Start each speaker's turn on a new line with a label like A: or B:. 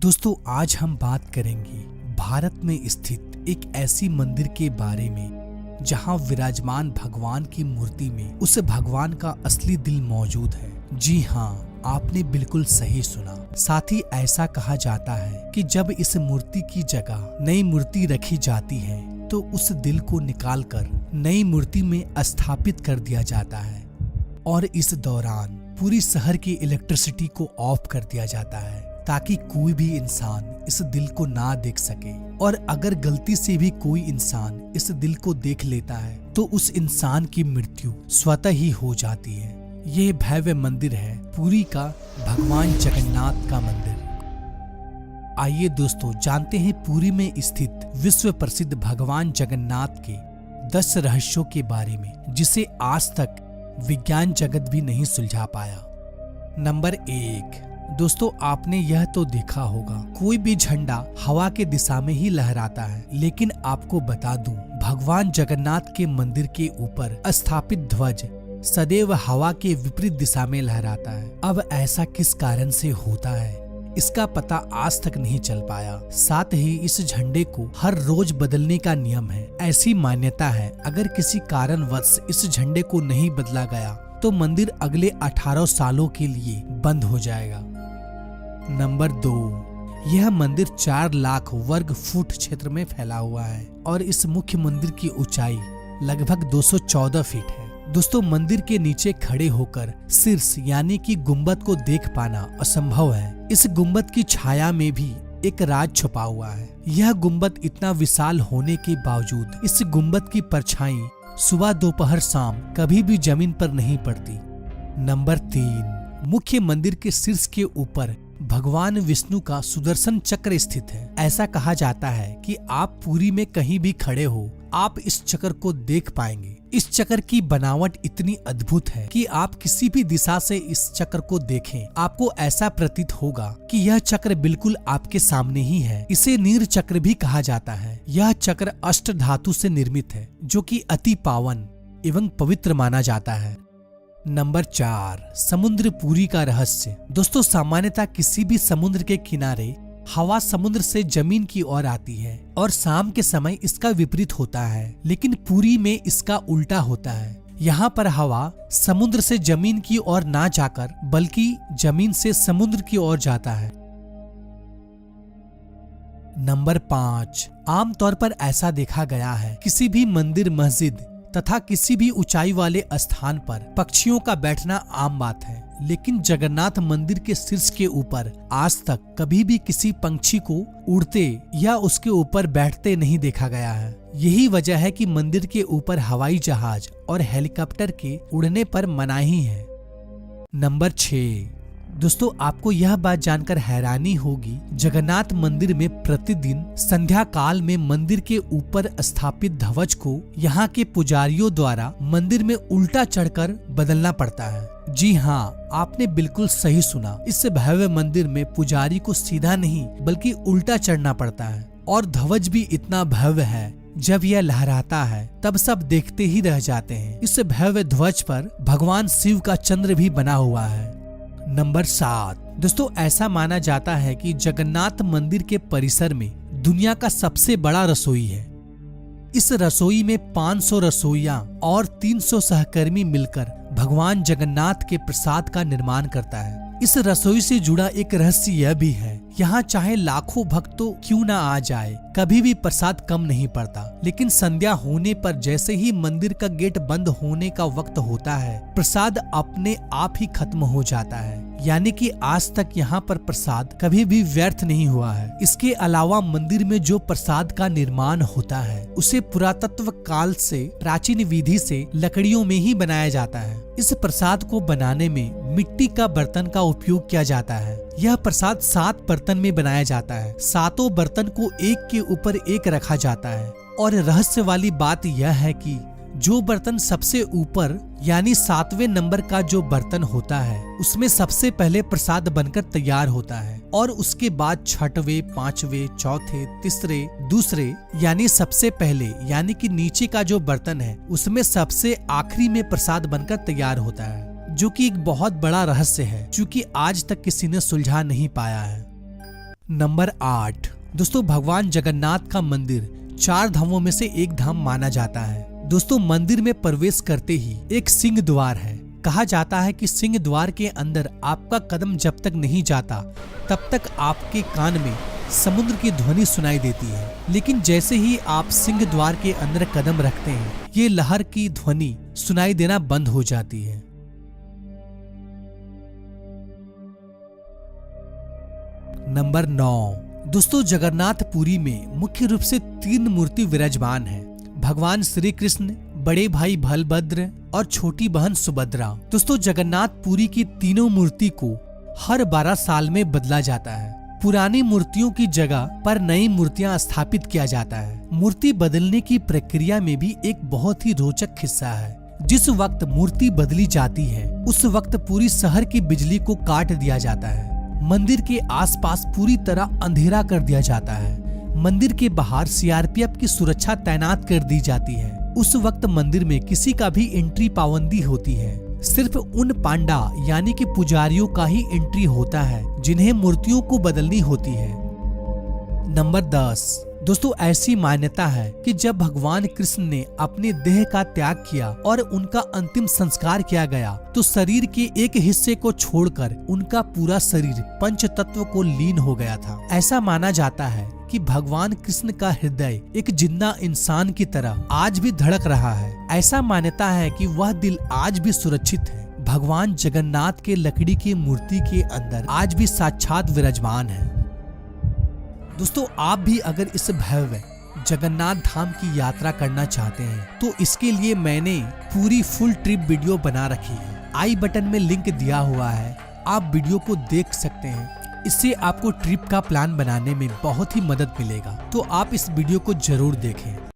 A: दोस्तों आज हम बात करेंगे भारत में स्थित एक ऐसी मंदिर के बारे में जहां विराजमान भगवान की मूर्ति में उस भगवान का असली दिल मौजूद है। जी हाँ, आपने बिल्कुल सही सुना। साथ ही ऐसा कहा जाता है कि जब इस मूर्ति की जगह नई मूर्ति रखी जाती है तो उस दिल को निकालकर नई मूर्ति में स्थापित कर दिया जाता है और इस दौरान पूरी शहर की इलेक्ट्रिसिटी को ऑफ कर दिया जाता है ताकि कोई भी इंसान इस दिल को ना देख सके। और अगर गलती से भी कोई इंसान इस दिल को देख लेता है तो उस इंसान की मृत्यु स्वतः ही हो जाती है। यह भव्य मंदिर है पुरी का भगवान जगन्नाथ का मंदिर। आइए दोस्तों जानते हैं पुरी में स्थित विश्व प्रसिद्ध भगवान जगन्नाथ के 10 रहस्यों के बारे में जिसे आज तक विज्ञान जगत भी नहीं सुलझा पाया। नंबर 1, दोस्तों आपने यह तो देखा होगा कोई भी झंडा हवा के दिशा में ही लहराता है, लेकिन आपको बता दूं भगवान जगन्नाथ के मंदिर के ऊपर स्थापित ध्वज सदैव हवा के विपरीत दिशा में लहराता है। अब ऐसा किस कारण से होता है इसका पता आज तक नहीं चल पाया। साथ ही इस झंडे को हर रोज बदलने का नियम है। ऐसी मान्यता है अगर किसी कारणवश इस झंडे को नहीं बदला गया तो मंदिर अगले 18 सालों के लिए बंद हो जाएगा। नंबर 2, यह मंदिर 4 लाख वर्ग फुट क्षेत्र में फैला हुआ है और इस मुख्य मंदिर की ऊंचाई लगभग 214 फीट है। दोस्तों मंदिर के नीचे खड़े होकर शीर्ष यानी कि गुंबद को देख पाना असंभव है। इस गुंबद की छाया में भी एक राज छुपा हुआ है। यह गुंबद इतना विशाल होने के बावजूद इस गुंबद की परछाई सुबह दोपहर शाम कभी भी जमीन पर नहीं पड़ती। नंबर 3, मुख्य मंदिर के शीर्ष के ऊपर भगवान विष्णु का सुदर्शन चक्र स्थित है। ऐसा कहा जाता है कि आप पुरी में कहीं भी खड़े हो आप इस चक्र को देख पाएंगे। इस चक्र की बनावट इतनी अद्भुत है कि आप किसी भी दिशा से इस चक्र को देखें आपको ऐसा प्रतीत होगा कि यह चक्र बिल्कुल आपके सामने ही है। इसे नीर चक्र भी कहा जाता है। यह चक्र अष्ट धातु से निर्मित है जो कि अति पावन एवं पवित्र माना जाता है। नंबर 4, समुद्र पुरी का रहस्य। दोस्तों सामान्यतः किसी भी समुद्र के किनारे हवा समुद्र से जमीन की ओर आती है और शाम के समय इसका विपरीत होता है, लेकिन पुरी में इसका उल्टा होता है। यहाँ पर हवा समुद्र से जमीन की ओर ना जाकर बल्कि जमीन से समुद्र की ओर जाता है। नंबर 5, आमतौर पर ऐसा देखा गया है किसी भी मंदिर मस्जिद तथा किसी भी ऊंचाई वाले स्थान पर पक्षियों का बैठना आम बात है, लेकिन जगन्नाथ मंदिर के शीर्ष के ऊपर आज तक कभी भी किसी पंछी को उड़ते या उसके ऊपर बैठते नहीं देखा गया है। यही वजह है कि मंदिर के ऊपर हवाई जहाज और हेलीकॉप्टर के उड़ने पर मनाही है। नंबर 6, दोस्तों आपको यह बात जानकर हैरानी होगी जगन्नाथ मंदिर में प्रतिदिन संध्या काल में मंदिर के ऊपर स्थापित ध्वज को यहाँ के पुजारियों द्वारा मंदिर में उल्टा चढ़कर बदलना पड़ता है। जी हाँ, आपने बिल्कुल सही सुना। इस भव्य मंदिर में पुजारी को सीधा नहीं बल्कि उल्टा चढ़ना पड़ता है और ध्वज भी इतना भव्य है जब यह लहराता है तब सब देखते ही रह जाते हैं। इस भव्य ध्वज पर भगवान शिव का चंद्र भी बना हुआ है। नंबर 7, दोस्तों ऐसा माना जाता है कि जगन्नाथ मंदिर के परिसर में दुनिया का सबसे बड़ा रसोई है। इस रसोई में 500 रसोइया और 300 सहकर्मी मिलकर भगवान जगन्नाथ के प्रसाद का निर्माण करता है। इस रसोई से जुड़ा एक रहस्य यह भी है, यहाँ चाहे लाखों भक्तों क्यों ना आ जाए कभी भी प्रसाद कम नहीं पड़ता, लेकिन संध्या होने पर जैसे ही मंदिर का गेट बंद होने का वक्त होता है प्रसाद अपने आप ही खत्म हो जाता है। यानी कि आज तक यहाँ पर प्रसाद कभी भी व्यर्थ नहीं हुआ है। इसके अलावा मंदिर में जो प्रसाद का निर्माण होता है उसे पुरातत्व काल से प्राचीन विधि से लकड़ियों में ही बनाया जाता है। इस प्रसाद को बनाने में मिट्टी का बर्तन का उपयोग किया जाता है। यह प्रसाद 7 बर्तन में बनाया जाता है। 7 बर्तन को एक के ऊपर एक रखा जाता है और रहस्य वाली बात यह है कि जो बर्तन सबसे ऊपर यानी 7वें नंबर का जो बर्तन होता है उसमें सबसे पहले प्रसाद बनकर तैयार होता है और उसके बाद 6वें, 5वें, चौथे, तीसरे, दूसरे यानी सबसे पहले यानी कि नीचे का जो बर्तन है उसमें सबसे आखिरी में प्रसाद बनकर तैयार होता है, जो कि एक बहुत बड़ा रहस्य है क्योंकि आज तक किसी ने सुलझा नहीं पाया है। नंबर 8, दोस्तों भगवान जगन्नाथ का मंदिर 4 धामों में से एक धाम माना जाता है। दोस्तों मंदिर में प्रवेश करते ही एक सिंह द्वार है। कहा जाता है कि सिंह द्वार के अंदर आपका कदम जब तक नहीं जाता तब तक आपके कान में समुद्र की ध्वनि सुनाई देती है, लेकिन जैसे ही आप सिंह द्वार के अंदर कदम रखते हैं ये लहर की ध्वनि सुनाई देना बंद हो जाती है। नंबर 9, दोस्तों जगन्नाथपुरी में मुख्य रूप से 3 मूर्ति विराजमान है। भगवान श्री कृष्ण, बड़े भाई बलभद्र और छोटी बहन सुभद्रा। दोस्तों जगन्नाथपुरी की तीनों मूर्ति को हर 12 साल में बदला जाता है। पुरानी मूर्तियों की जगह पर नई मूर्तियां स्थापित किया जाता है। मूर्ति बदलने की प्रक्रिया में भी एक बहुत ही रोचक हिस्सा है। जिस वक्त मूर्ति बदली जाती है उस वक्त पूरी शहर की बिजली को काट दिया जाता है। मंदिर के आसपास पूरी तरह अंधेरा कर दिया जाता है। मंदिर के बाहर सीआरपीएफ की सुरक्षा तैनात कर दी जाती है। उस वक्त मंदिर में किसी का भी एंट्री पाबंदी होती है। सिर्फ उन पांडा यानी कि पुजारियों का ही एंट्री होता है जिन्हें मूर्तियों को बदलनी होती है। नंबर 10, दोस्तों ऐसी मान्यता है कि जब भगवान कृष्ण ने अपने देह का त्याग किया और उनका अंतिम संस्कार किया गया तो शरीर के एक हिस्से को छोड़कर उनका पूरा शरीर पंच तत्व को लीन हो गया था। ऐसा माना जाता है कि भगवान कृष्ण का हृदय एक जिंदा इंसान की तरह आज भी धड़क रहा है। ऐसा मान्यता है कि वह दिल आज भी सुरक्षित है। भगवान जगन्नाथ के लकड़ी की मूर्ति के अंदर आज भी साक्षात विराजमान है। दोस्तों आप भी अगर इस भव्य जगन्नाथ धाम की यात्रा करना चाहते हैं तो इसके लिए मैंने पूरी फुल ट्रिप वीडियो बना रखी है। आई बटन में लिंक दिया हुआ है, आप वीडियो को देख सकते हैं। इससे आपको ट्रिप का प्लान बनाने में बहुत ही मदद मिलेगा, तो आप इस वीडियो को जरूर देखें।